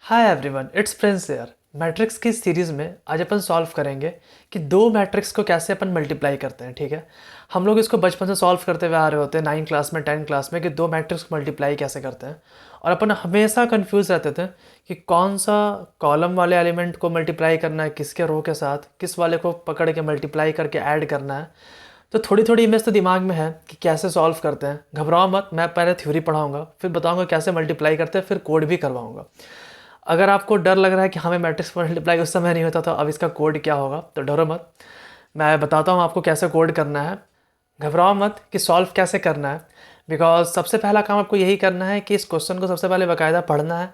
Hi everyone, it's Prince here. Matrix की series में आज अपन सॉल्व करेंगे कि दो मैट्रिक्स को कैसे अपन मल्टीप्लाई करते हैं। ठीक है, हम लोग इसको बचपन से सॉल्व करते हुए आ रहे होते हैं 9 क्लास में 10 क्लास में कि दो मैट्रिक्स को मल्टीप्लाई कैसे करते हैं। और अपन हमेशा कंफ्यूज रहते थे कि कौन सा कॉलम वाले एलिमेंट को मल्टीप्लाई करना है किसके रो के साथ, किस वाले को पकड़ के मल्टीप्लाई करके ऐड करना है। तो थोड़ी थोड़ी इमेज तो दिमाग में है कि कैसे सॉल्व करते हैं। घबराओ मत, मैं पहले थ्योरी पढ़ाऊंगा, फिर बताऊंगा कैसे मल्टीप्लाई करते हैं, फिर कोड भी करवाऊंगा। अगर आपको डर लग रहा है कि हमें मैट्रिक्स मल्टीप्लाई उस समय नहीं होता तो अब इसका कोड क्या होगा, तो डरो मत, मैं बताता हूँ आपको कैसे कोड करना है। घबराओ मत कि सॉल्व कैसे करना है, बिकॉज सबसे पहला काम आपको यही करना है कि इस क्वेश्चन को सबसे पहले बाकायदा पढ़ना है,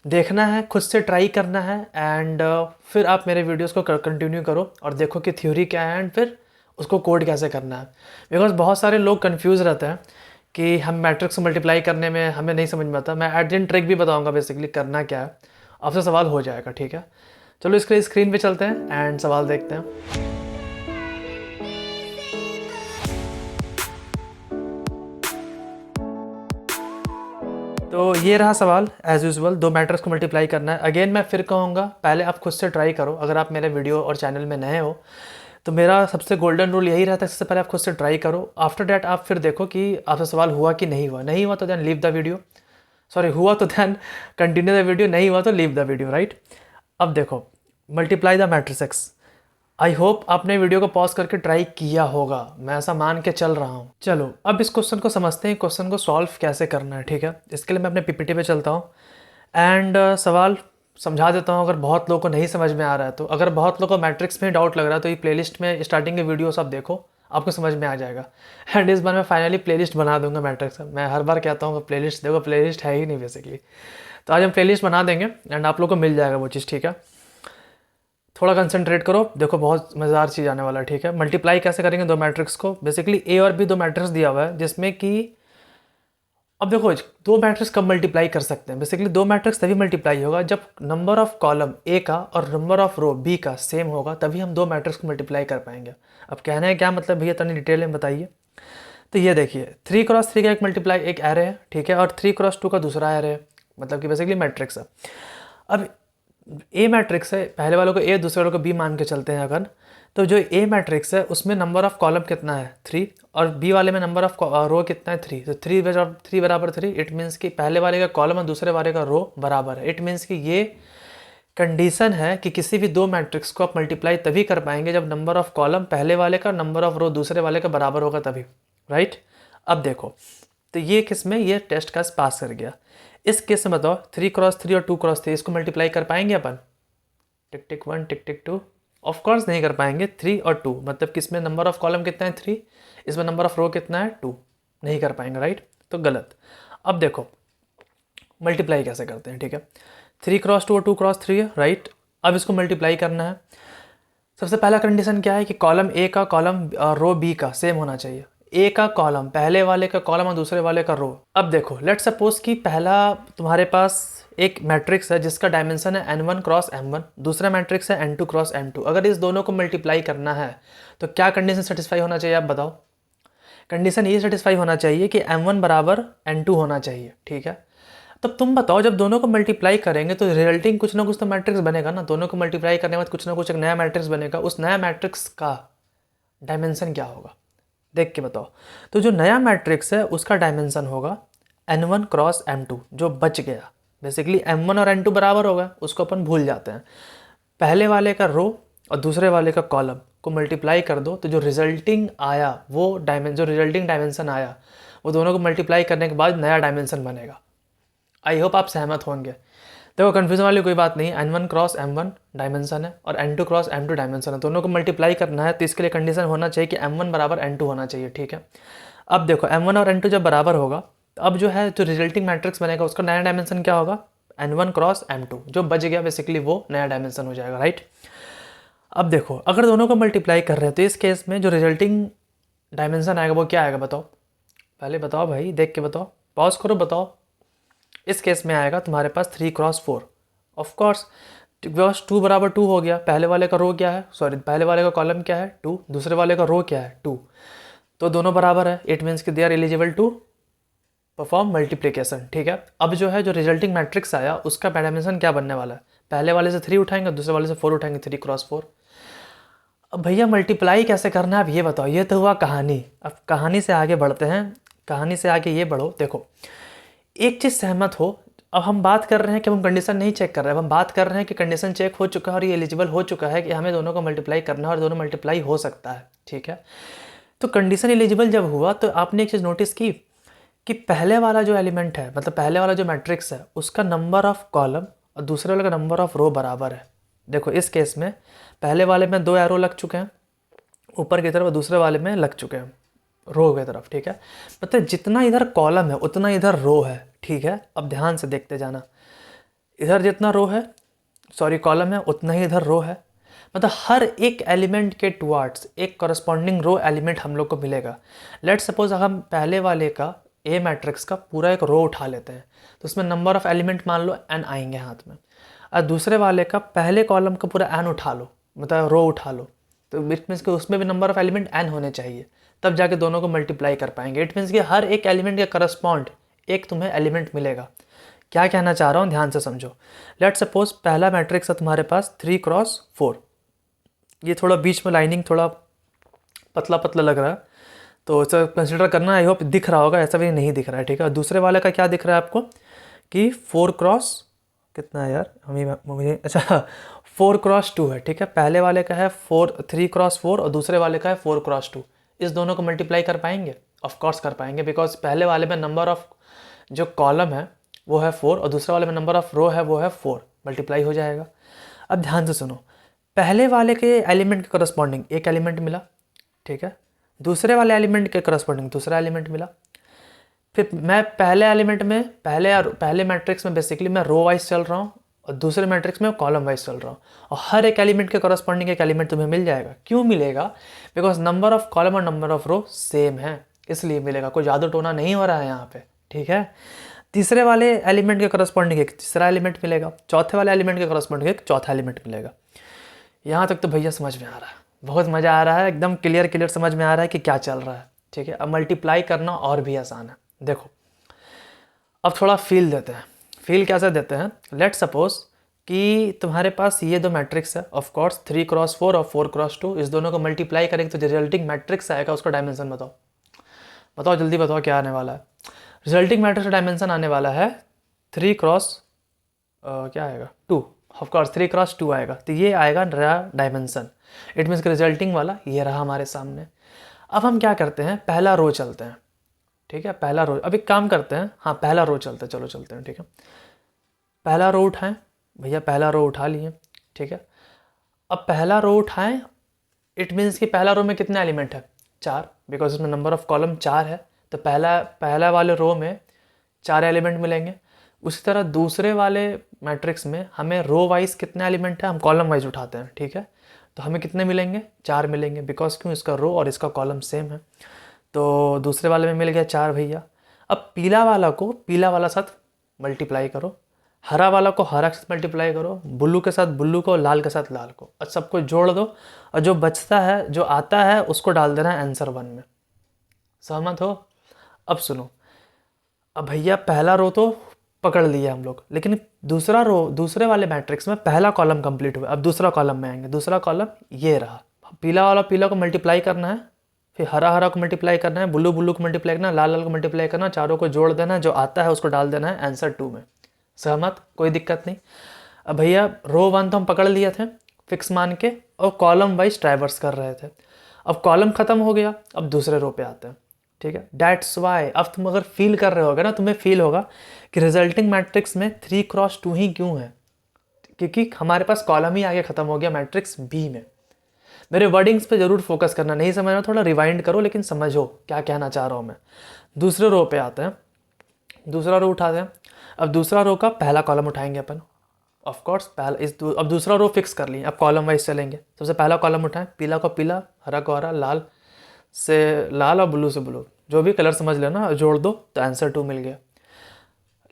देखना है, खुद से ट्राई करना है एंड फिर आप मेरे वीडियोस को कंटिन्यू करो और देखो कि थ्योरी क्या है एंड फिर उसको कोड कैसे करना है। बिकॉज बहुत सारे लोग कंफ्यूज रहते हैं कि हम मैट्रिक्स मल्टीप्लाई करने में हमें नहीं समझ में आता। मैं एट द एंड ट्रिक भी बताऊंगा बेसिकली करना क्या है, आपसे सवाल हो जाएगा। ठीक है, चलो इसके स्क्रीन पे चलते हैं एंड सवाल देखते हैं। तो ये रहा सवाल। एज यूजुअल दो मैट्रिक्स को मल्टीप्लाई करना है। अगेन मैं फिर कहूँगा, पहले आप खुद से ट्राई करो। अगर आप मेरे वीडियो और चैनल में नए हो तो मेरा सबसे गोल्डन रूल यही रहता है, सबसे पहले आप खुद से ट्राई करो। आफ्टर डैट आप फिर देखो कि आपसे सवाल हुआ कि नहीं हुआ। नहीं हुआ तो then leave the video, sorry हुआ तो देन कंटिन्यू द वीडियो, नहीं हुआ तो लीव द वीडियो, राइट। अब देखो, multiply the matrix x. I hope आपने वीडियो को पॉज करके ट्राई किया होगा, मैं ऐसा मान के चल रहा हूँ। चलो अब इस क्वेश्चन को समझते हैं, क्वेश्चन को सॉल्व कैसे करना है। ठीक है, इसके लिए मैं अपने पीपीटी पे चलता हूँ एंड सवाल समझा देता हूँ। अगर बहुत लोगों को नहीं समझ में आ रहा है तो, अगर बहुत लोगों को मैट्रिक्स में डाउट लग रहा है तो ये प्लेलिस्ट में स्टार्टिंग के वीडियो सब देखो, आपको समझ में आ जाएगा। एंड इस बार मैं फाइनली प्लेलिस्ट बना दूंगा मैट्रिक्स का। मैं हर बार कहता हूँ प्लेलिस्ट देखो, प्लेलिस्ट है ही नहीं बेसिकली। तो आज हम प्लेलिस्ट बना देंगे एंड आप लोग को मिल जाएगा वो चीज़। ठीक है, थोड़ा कंसंट्रेट करो, देखो बहुत मज़ेदार चीज़ आने वाला है। ठीक है, मल्टीप्लाई कैसे करेंगे दो मैट्रिक्स को। बेसिकली ए और बी दो मैट्रिक्स दिया हुआ है जिसमें कि अब देखो दो मैट्रिक्स कब मल्टीप्लाई कर सकते हैं। बेसिकली दो मैट्रिक्स तभी मल्टीप्लाई होगा जब नंबर ऑफ कॉलम ए का और नंबर ऑफ रो बी का सेम होगा, तभी हम दो मैट्रिक्स को मल्टीप्लाई कर पाएंगे। अब कहने है क्या मतलब भैया, तनी डिटेल में बताइए। तो ये देखिए 3x3 का एक मल्टीप्लाई एक एरे है, ठीक है, और 3x2 का दूसरा एरे है, मतलब कि बेसिकली मैट्रिक्स है। अब ए मैट्रिक्स है, पहले वालों को ए दूसरे वालों को बी मान के चलते हैं अगर, तो जो ए मैट्रिक्स है उसमें नंबर ऑफ कॉलम कितना है 3 और बी वाले में नंबर ऑफ रो कितना है 3। तो 3 बराबर 3, इट मीन्स कि पहले वाले का कॉलम और दूसरे वाले का रो बराबर है। इट मीन्स कि ये कंडीशन है कि किसी भी दो मैट्रिक्स को आप मल्टीप्लाई तभी कर पाएंगे जब नंबर ऑफ कॉलम पहले वाले का, नंबर ऑफ रो दूसरे वाले का बराबर होगा तभी, राइट। अब देखो, तो ये किस में, ये टेस्ट का पास कर गया। इस केस में बताओ 3x3 और 2x3 इसको मल्टीप्लाई कर पाएंगे अपन? टिक टिक 1 टिक टिक 2, ऑफ कोर्स नहीं कर पाएंगे। 3 और 2 मतलब कि इसमें नंबर ऑफ कॉलम कितना है 3, इसमें नंबर ऑफ रो कितना है 2, नहीं कर पाएंगे, राइट। तो गलत। अब देखो मल्टीप्लाई कैसे करते हैं। ठीक है, 3x2 और 2x3 है, राइट। अब इसको मल्टीप्लाई करना है। सबसे पहला कंडीशन क्या है कि कॉलम ए का कॉलम रो बी का सेम होना चाहिए। ए का कॉलम पहले वाले का कॉलम और दूसरे वाले का रो। अब देखो लेट सपोज कि पहला तुम्हारे पास एक मैट्रिक्स है जिसका डायमेंशन है n1 क्रॉस m1, दूसरा मैट्रिक्स है n2 क्रॉस m2। अगर इस दोनों को मल्टीप्लाई करना है तो क्या कंडीशन सेटिस्फाई होना चाहिए, आप बताओ। कंडीशन ये सेटिस्फाई होना चाहिए कि m1 बराबर n2 होना चाहिए। ठीक है, तब तुम बताओ जब दोनों को मल्टीप्लाई करेंगे तो रिजल्टिंग कुछ ना कुछ तो मैट्रिक्स बनेगा ना। दोनों को मल्टीप्लाई करने के बाद कुछ ना कुछ एक नया मैट्रिक्स बनेगा। उस नया मैट्रिक्स का डायमेंशन क्या होगा, देख के बताओ। तो जो नया मैट्रिक्स है उसका डायमेंशन होगा n1 क्रॉस m2, जो बच गया। बेसिकली m1 और n2 बराबर होगा, उसको अपन भूल जाते हैं। पहले वाले का रो और दूसरे वाले का कॉलम को मल्टीप्लाई कर दो तो जो रिजल्टिंग आया वो जो रिजल्टिंग डायमेंशन आया वो दोनों को मल्टीप्लाई करने के बाद नया डायमेंशन बनेगा। आई होप आप सहमत होंगे। देखो कन्फ्यूजन वाली कोई बात नहीं, n1 क्रॉस m1 डायमेंशन है और n2 क्रॉस m2 डायमेंशन है, दोनों को मल्टीप्लाई करना है। तो इसके लिए कंडीशन होना चाहिए कि m1 बराबर n2 होना चाहिए। ठीक है, अब देखो m1 और n2 जब बराबर होगा तो अब जो है जो रिजल्टिंग मैट्रिक्स बनेगा उसका नया डायमेंशन क्या होगा, n1 क्रॉस m2, जो बच गया बेसिकली वो नया डायमेंशन हो जाएगा, राइट। अब देखो अगर दोनों को मल्टीप्लाई कर रहे हैं तो इस केस में जो रिजल्टिंग डायमेंशन आएगा वो क्या आएगा, बताओ। पहले बताओ भाई, देख के बताओ, पॉज करो, बताओ। इस केस में आएगा तुम्हारे पास 3x4। ऑफकोर्स 2 बराबर 2 हो गया। पहले वाले का रो क्या है, सॉरी पहले वाले का कॉलम क्या है 2, दूसरे वाले का रो क्या है 2, तो दोनों बराबर है। इट मीन्स कि they are eligible to perform multiplication, ठीक है। अब जो है जो रिजल्टिंग मैट्रिक्स आया उसका डायमेंशन क्या बनने वाला है, पहले वाले से 3 उठाएंगे, दूसरे वाले से 4 उठाएंगे, 3 क्रॉस 4। अब भैया मल्टीप्लाई कैसे करना है, अब ये बताओ। ये तो हुआ कहानी। अब कहानी से आगे बढ़ते हैं, कहानी से आगे ये बढ़ो। देखो एक चीज़ सहमत हो, अब हम बात कर रहे हैं कि हम कंडीशन नहीं चेक कर रहे हैं, अब हम बात कर रहे हैं कि कंडीशन चेक हो चुका है और ये एलिजिबल हो चुका है कि हमें दोनों को मल्टीप्लाई करना है और दोनों मल्टीप्लाई हो सकता है, ठीक है। तो कंडीशन एलिजिबल जब हुआ तो आपने एक चीज़ नोटिस की कि पहले वाला जो एलिमेंट है, मतलब पहले वाला जो मैट्रिक्स है, उसका नंबर ऑफ कॉलम और दूसरे वाले का नंबर ऑफ रो बराबर है। देखो इस केस में पहले वाले में 2 एरो लग चुके हैं ऊपर की तरफ और दूसरे वाले में लग चुके हैं रो की तरफ, ठीक है। मतलब जितना इधर कॉलम है उतना इधर रो है, ठीक है। अब ध्यान से देखते जाना, इधर जितना रो है, सॉरी कॉलम है, उतना ही इधर रो है। मतलब हर एक एलिमेंट के टुवार्ड्स एक करस्पॉन्डिंग रो एलिमेंट हम लोग को मिलेगा। लेट्स सपोज अगर हम पहले वाले का ए मैट्रिक्स का पूरा एक रो उठा लेते हैं तो उसमें नंबर ऑफ एलिमेंट मान लो n आएंगे हाथ में, और दूसरे वाले का पहले कॉलम का पूरा n उठा लो, मतलब रो उठा लो, तो इट मीन्स कि उसमें भी नंबर ऑफ एलिमेंट n होने चाहिए, तब जाके दोनों को मल्टीप्लाई कर पाएंगे। इट मीन्स कि हर एक एलिमेंट के करस्पॉन्ड एक तुम्हें एलिमेंट मिलेगा। क्या कहना चाह रहा हूँ ध्यान से समझो। लेट सपोज पहला मैट्रिक्स है तुम्हारे पास 3 क्रॉस 4, ये थोड़ा बीच में लाइनिंग थोड़ा पतला पतला लग रहा है तो इसे कंसिडर करना, आई होप दिख रहा होगा, ऐसा भी नहीं दिख रहा है, ठीक है। दूसरे वाले का क्या दिख रहा है आपको कि 4 क्रॉस कितना है यार, मुझे अच्छा 4 क्रॉस 2 है, ठीक है। पहले वाले का है 3 क्रॉस 4 और दूसरे वाले का है 4 क्रॉस 2। इस दोनों को मल्टीप्लाई कर पाएंगे, ऑफ कोर्स कर पाएंगे, बिकॉज पहले वाले में नंबर ऑफ जो कॉलम है वो है 4 और दूसरे वाले में नंबर ऑफ रो है वो है 4, मल्टीप्लाई हो जाएगा। अब ध्यान से सुनो, पहले वाले के एलिमेंट के करस्पॉन्डिंग एक एलिमेंट मिला, ठीक है। दूसरे वाले एलिमेंट के करस्पॉन्डिंग दूसरा एलिमेंट मिला। फिर मैं पहले एलिमेंट में पहले मैट्रिक्स में बेसिकली मैं रो वाइज चल रहा हूँ और दूसरे मैट्रिक्स में कॉलम वाइज चल रहा हूँ, और हर एक एलिमेंट के करस्पॉन्डिंग एक एलिमेंट तुम्हें मिल जाएगा। क्यों मिलेगा? बिकॉज नंबर ऑफ कॉलम और नंबर ऑफ रो सेम है, इसलिए मिलेगा। कोई जादू टोना नहीं हो रहा है यहाँ पे, ठीक है। तीसरे वाले एलिमेंट के करस्पॉन्डिंग एक तीसरा एलिमेंट मिलेगा, चौथे वाले एलिमेंट के करस्पॉन्डिंग एक चौथा एलिमेंट मिलेगा। यहाँ तक तो भैया समझ में आ रहा है, बहुत मज़ा आ रहा है, एकदम क्लियर समझ में आ रहा है कि क्या चल रहा है, ठीक है। अब मल्टीप्लाई करना और भी आसान है। देखो अब थोड़ा फील देते हैं। फील कैसे देते हैं? लेट सपोज कि तुम्हारे पास ये दो मैट्रिक्स है, ऑफ कोर्स 3 क्रॉस 4 और 4 क्रॉस 2, इस दोनों को मल्टीप्लाई करेंगे तो रिजल्टिंग मैट्रिक्स आएगा, उसका डायमेंशन बताओ, बताओ जल्दी बताओ क्या आने वाला है। रिजल्टिंग मैट्रिक्स का डायमेंशन आने वाला है 3 क्रॉस क्या आएगा 2, ऑफ कोर्स 3 क्रॉस 2 आएगा, तो ये आएगा नया डायमेंशन। इट मीन्स कि रिजल्टिंग वाला ये रहा हमारे सामने। अब हम क्या करते हैं, पहला रो चलते हैं, ठीक है। पहला रो, अब एक काम करते हैं, हाँ पहला रो चलते हैं, चलो चलते हैं, ठीक है। पहला रो उठाएं भैया, पहला रो उठा लिए, ठीक है। अब पहला रो उठाएं, इट मीन्स कि पहला रो में कितने एलिमेंट है? 4, बिकॉज इसमें नंबर ऑफ कॉलम 4 है, तो पहला वाले रो में 4 एलिमेंट मिलेंगे। उसी तरह दूसरे वाले मैट्रिक्स में हमें रो वाइज कितने एलिमेंट है, हम कॉलम वाइज उठाते हैं, ठीक है। तो हमें कितने मिलेंगे? 4 मिलेंगे, बिकॉज क्यों, इसका रो और इसका कॉलम सेम है। तो दूसरे वाले में मिल गया 4 भैया। अब पीला वाला को पीला वाला साथ मल्टीप्लाई करो, हरा वाला को हरा के साथ मल्टीप्लाई करो, ब्लू के साथ ब्लू को, लाल के साथ लाल को, और सबको जोड़ दो, और जो बचता है जो आता है उसको डाल देना है आंसर 1 में। सहमत हो? अब सुनो, अब भैया पहला रो तो पकड़ लिया हम लोग, लेकिन दूसरा रो, दूसरे वाले मैट्रिक्स में पहला कॉलम कंप्लीट हुआ, अब दूसरा कॉलम में आएंगे। दूसरा कॉलम ये रहा, पीला वाला पीला को मल्टीप्लाई करना है, फिर हरा हरा को मल्टीप्लाई करना है, ब्लू ब्लू को मल्टीप्लाई करना है, लाल लाल को मल्टीप्लाई करना, चारों को जोड़ देना है, जो आता है उसको डाल देना है आंसर 2 में। सहमत? कोई दिक्कत नहीं। अब भैया रो 1 तो हम पकड़ लिए थे फिक्स मान के, और कॉलम वाइज ट्राइवर्स कर रहे थे। अब कॉलम खत्म हो गया, अब दूसरे रो पे आते हैं, ठीक है। डैट्स वाई अब तुम अगर फील कर रहे होगे ना, तुम्हें फील होगा कि रिजल्टिंग मैट्रिक्स में 3 क्रॉस 2 ही क्यों है, क्योंकि हमारे पास कॉलम ही आगे खत्म हो गया मैट्रिक्स बी में। मेरे वर्डिंग्स पे जरूर फोकस करना, नहीं समझना थोड़ा रिवाइंड करो, लेकिन समझो क्या कहना चाह रहा हूँ मैं। दूसरे रो पे आते हैं, दूसरा रो उठाते हैं। अब दूसरा रो का पहला कॉलम उठाएंगे अपन, ऑफ कोर्स पहला अब दूसरा रो फिक्स कर लिए, अब कॉलम वाइज चलेंगे। सबसे पहला कॉलम उठाएं, पीला को पीला, हरा को हरा, लाल से लाल और ब्लू से ब्लू, जो भी कलर समझ लेना, जोड़ दो तो आंसर 2 मिल गया।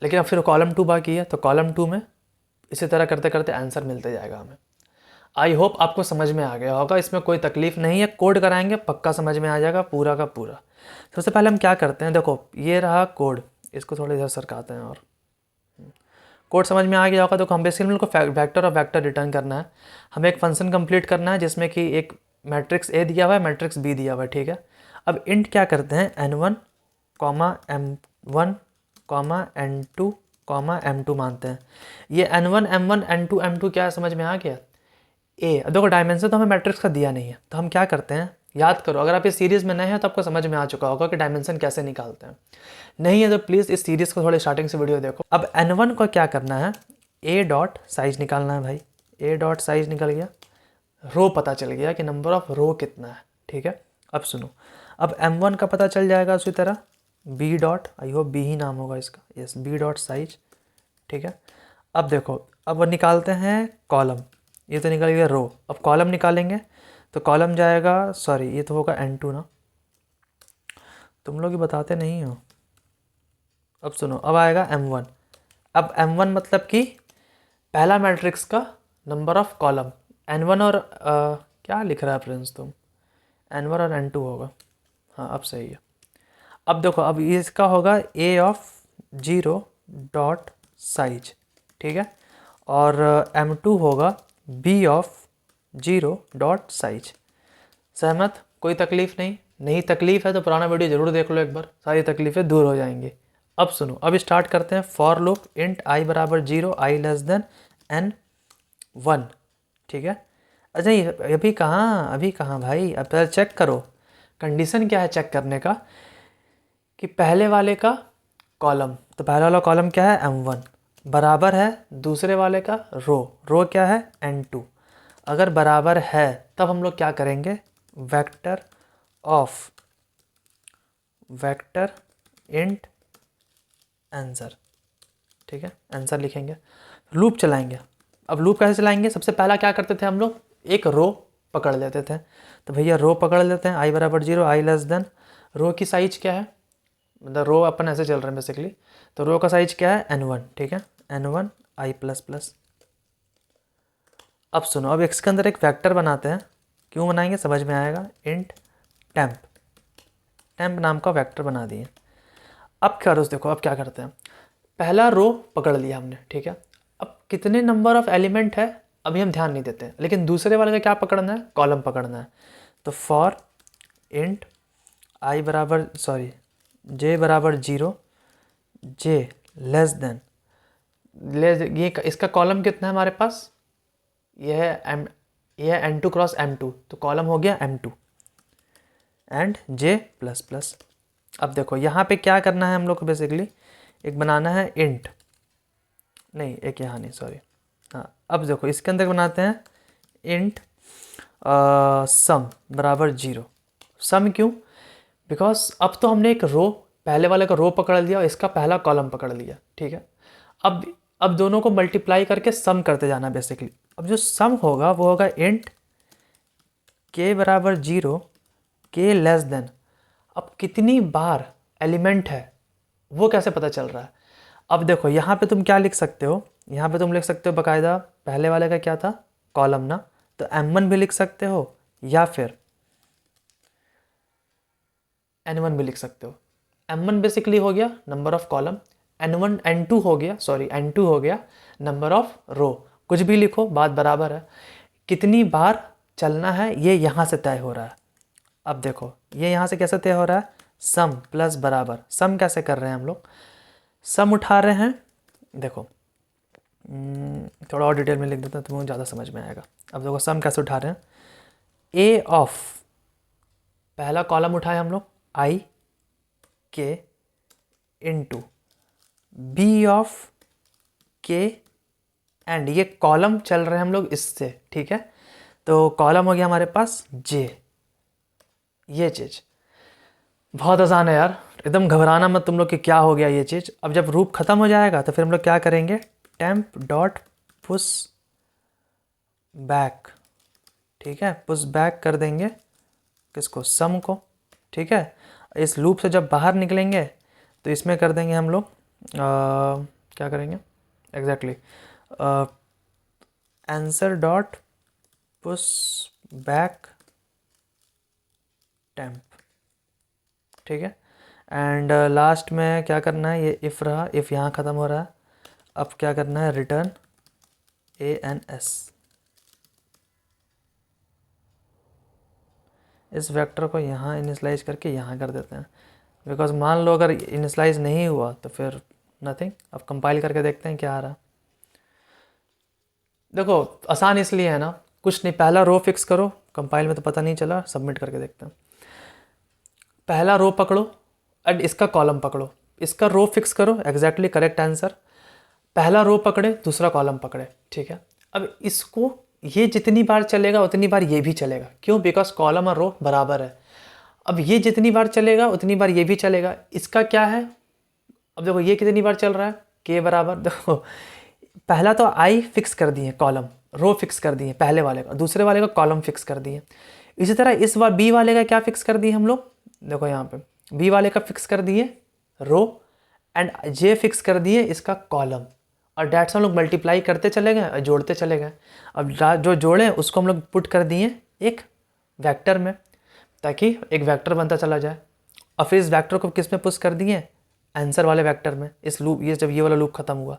लेकिन अब फिर कॉलम 2 बाकी है, तो कॉलम 2 में इसी तरह करते करते आंसर मिलते जाएगा हमें। आई होप आपको समझ में आ गया होगा, इसमें कोई तकलीफ नहीं है, कोड कराएंगे पक्का समझ में आ जाएगा पूरा का पूरा। सबसे पहले हम क्या करते हैं, देखो ये रहा कोड, इसको थोड़ा इधर सरकाते हैं और कोड समझ में आ गया होगा। तो हम बेसिकली उनको वेक्टर और वेक्टर रिटर्न करना है। हमें एक फंक्शन कंप्लीट करना है जिसमें कि एक मैट्रिक्स ए दिया हुआ है, मैट्रिक्स बी दिया हुआ है, ठीक है। अब इंट क्या करते हैं, n1 comma m1 comma n2 comma m2 मानते हैं। ये n1 m1 n2 m2 क्या है समझ में आ गया। ए देखो डायमेंशन तो हमें मैट्रिक्स का दिया नहीं है, तो हम क्या करते हैं, याद करो, अगर आप इस सीरीज़ में नए हैं तो आपको समझ में आ चुका होगा कि डायमेंशन कैसे निकालते हैं। नहीं है तो प्लीज़ इस सीरीज़ को थोड़ी स्टार्टिंग से वीडियो देखो। अब n1 को क्या करना है, ए डॉट साइज निकालना है भाई। ए डॉट साइज निकल गया, रो पता चल गया कि नंबर ऑफ रो कितना है, ठीक है। अब सुनो, अब m1 का पता चल जाएगा उसी तरह, B dot, I hope B ही नाम होगा इसका, यस, बी डॉट साइज, ठीक है। अब देखो, अब निकालते हैं कॉलम, ये तो निकल गया रो। अब कॉलम निकालेंगे तो कॉलम जाएगा, सॉरी ये तो होगा n2 ना, तुम लोग ये बताते नहीं हो। अब सुनो, अब आएगा m1। अब m1 मतलब कि पहला मैट्रिक्स का नंबर ऑफ कॉलम, n1 और क्या लिख रहा है फ्रेंड्स तुम, n1 और n2 होगा, हाँ अब सही है। अब देखो, अब इसका होगा a ऑफ 0 डॉट साइज, ठीक है, और m2 होगा b ऑफ 0 डॉट साइज। सहमत, कोई तकलीफ़ नहीं, नहीं तकलीफ़ है तो पुराना वीडियो ज़रूर देख लो एक बार, सारी तकलीफ़ें दूर हो जाएंगी। अब सुनो, अब स्टार्ट करते हैं फॉर लूप इंट i बराबर 0 i लेस देन n1, ठीक है। अच्छा अभी कहाँ भाई, अब पहले चेक करो कंडीशन क्या है चेक करने का, कि पहले वाले का कॉलम, तो पहला वाला कॉलम क्या है m1 बराबर है दूसरे वाले का रो क्या है n2। अगर बराबर है तब हम लोग क्या करेंगे, vector of vector int answer, ठीक है, आंसर लिखेंगे, लूप चलाएंगे। अब लूप कैसे चलाएंगे, सबसे पहला क्या करते थे हम लोग, एक रो पकड़ लेते थे। तो भैया रो पकड़ लेते हैं, i बराबर 0 i लेस देन, रो की साइज क्या है, मतलब रो अपन ऐसे चल रहे हैं बेसिकली, तो रो का साइज क्या है n1, ठीक है, n1 i प्लस प्लस। अब सुनो, अब इसके अंदर एक वेक्टर बनाते हैं, क्यों बनाएंगे समझ में आएगा, इंट टेम्प, टेम्प नाम का वेक्टर बना दिए। अब क्या रोज देखो, अब क्या करते हैं, पहला रो पकड़ लिया हमने, ठीक है। अब कितने नंबर ऑफ एलिमेंट है अभी हम ध्यान नहीं देते, लेकिन दूसरे वाले का क्या पकड़ना है, कॉलम पकड़ना है। तो फॉर इंट i बराबर सॉरी j बराबर 0 j लेस देन, ये इसका कॉलम कितना है हमारे पास, ये है n2 क्रॉस m2, तो कॉलम हो गया m2 and j plus plus. अब देखो यहाँ पे क्या करना है हम लोग को, बेसिकली एक बनाना है इंट, नहीं एक यहाँ नहीं सॉरी, हाँ अब देखो इसके अंदर बनाते हैं इंट सम बराबर 0। सम क्यों, बिकॉज अब तो हमने एक रो, पहले वाले का रो पकड़ लिया और इसका पहला कॉलम पकड़ लिया, ठीक है। अब दोनों को मल्टीप्लाई करके सम करते जाना बेसिकली। अब जो सम होगा वो होगा इंट k बराबर 0 k लेस देन, अब कितनी बार एलिमेंट है वो कैसे पता चल रहा है। अब देखो यहाँ पे तुम क्या लिख सकते हो, यहाँ पे तुम लिख सकते हो बकायदा, पहले वाले का क्या था कॉलम ना, तो m1 भी लिख सकते हो या फिर n1 भी लिख सकते हो। m1 बेसिकली हो गया number of column, n1 n2 हो गया, सॉरी n2 हो गया नंबर ऑफ रो, कुछ भी लिखो बात बराबर है। कितनी बार चलना है ये यहाँ से तय हो रहा है। अब देखो ये यहाँ से कैसे तय हो रहा है, सम प्लस बराबर, सम कैसे कर रहे हैं हम लोग, सम उठा रहे हैं, देखो थोड़ा और डिटेल में लिख देता हूँ तो मुझे ज़्यादा समझ में आएगा। अब देखो सम कैसे उठा रहे हैं, ए ऑफ पहला कॉलम उठाए हम लोग आई के इंटू बी ऑफ के एंड, ये कॉलम चल रहे हैं हम लोग इससे, ठीक है। तो कॉलम हो गया हमारे पास जे, ये चीज़ बहुत आसान है यार, एकदम घबराना मत तुम लोग कि क्या हो गया ये चीज़। अब जब रूप ख़त्म हो जाएगा तो फिर हम लोग क्या करेंगे, टेम्प डॉट पुश बैक, ठीक है, पुश बैक कर देंगे किसको, सम को, ठीक है। इस लूप से जब बाहर निकलेंगे तो इसमें कर देंगे हम लोग क्या करेंगे exactly, answer dot push back temp, ठीक है। एंड लास्ट में क्या करना है, ये इफ़ रहा, इफ़ यहाँ ख़त्म हो रहा है। अब क्या करना है, रिटर्न ANS। इस वेक्टर को यहाँ इनिशलाइज करके यहाँ कर देते हैं, बिकॉज मान लो अगर इनिशलाइज नहीं हुआ तो फिर नथिंग। अब कंपाइल करके देखते हैं क्या आ रहा। देखो आसान इसलिए है ना, कुछ नहीं, पहला रो फिक्स करो, कंपाइल में तो पता नहीं चला, सबमिट करके देखते हैं। पहला रो पकड़ो एंड इसका कॉलम पकड़ो, इसका रो फिक्स करो, एग्जैक्टली करेक्ट आंसर। पहला रो पकड़े, दूसरा कॉलम पकड़े, ठीक है। अब इसको ये जितनी बार चलेगा उतनी बार ये भी चलेगा, क्यों? बिकॉज कॉलम और रो बराबर है। अब ये जितनी बार चलेगा उतनी बार ये भी चलेगा। इसका क्या है, अब देखो ये कितनी बार चल रहा है, के बराबर, देखो पहला तो आई फिक्स कर दिए, कॉलम रो फिक्स कर दिए पहले वाले का, दूसरे वाले का कॉलम फिक्स कर दिए। इसी तरह इस बार बी वाले का क्या फिक्स कर दिए हम लोग, देखो यहाँ पे बी वाले का फिक्स कर दिए रो एंड जे फिक्स कर दिए इसका कॉलम, और डैट से हम लोग मल्टीप्लाई करते चले गए और जोड़ते चले गए। अब जो जोड़े उसको हम लोग पुट कर दिए एक वेक्टर में, ताकि एक वेक्टर बनता चला जाए। और फिर इस वेक्टर को किस में पुश कर दिए, आंसर वाले वेक्टर में, इस लूप, ये जब ये वाला लूप खत्म हुआ,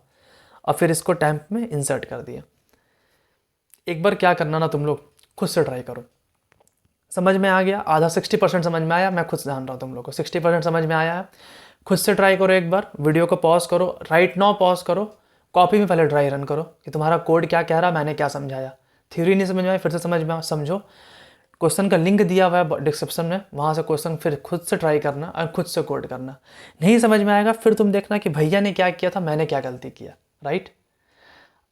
और फिर इसको टैम्प में इंसर्ट कर दिया। एक बार क्या करना ना, तुम लोग खुद से ट्राई करो। समझ में आ गया? आधा 60% समझ में आया, मैं खुद जान रहा हूँ तुम लोग को 60% समझ में आया है। खुद से ट्राई करो, एक बार वीडियो को पॉज करो, राइट नाउ पॉज करो, कॉपी में पहले ट्राई रन करो कि तुम्हारा कोड क्या कह रहा, मैंने क्या समझाया। थ्योरी नहीं समझ में आई, फिर से समझो। क्वेश्चन का लिंक दिया हुआ है डिस्क्रिप्शन में, वहाँ से क्वेश्चन फिर खुद से ट्राई करना और खुद से कोड करना। नहीं समझ में आएगा फिर तुम देखना कि भैया ने क्या किया था, मैंने क्या गलती किया, राइट।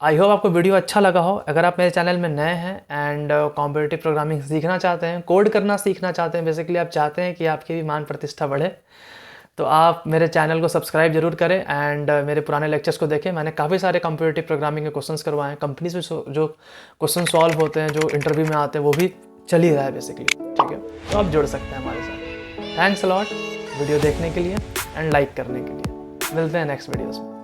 आई होप आपको वीडियो अच्छा लगा हो। अगर आप मेरे चैनल में नए हैं एंड कॉम्पिटिटिव प्रोग्रामिंग सीखना चाहते हैं, कोड करना सीखना चाहते हैं, बेसिकली आप चाहते हैं कि आपकी भी मान प्रतिष्ठा बढ़े, तो आप मेरे चैनल को सब्सक्राइब जरूर करें एंड मेरे पुराने लेक्चर्स को देखें। मैंने काफ़ी सारे कॉम्पिटिटिव प्रोग्रामिंग के क्वेश्चंस करवाए हैं, कंपनीज में जो क्वेश्चन सॉल्व होते हैं, जो इंटरव्यू में आते हैं, वो भी चल ही रहा है बेसिकली, ठीक है। तो आप जुड़ सकते हैं हमारे साथ। थैंक्स अ लॉट वीडियो देखने के लिए एंड लाइक करने के लिए। मिलते हैं नेक्स्ट वीडियोज़ में।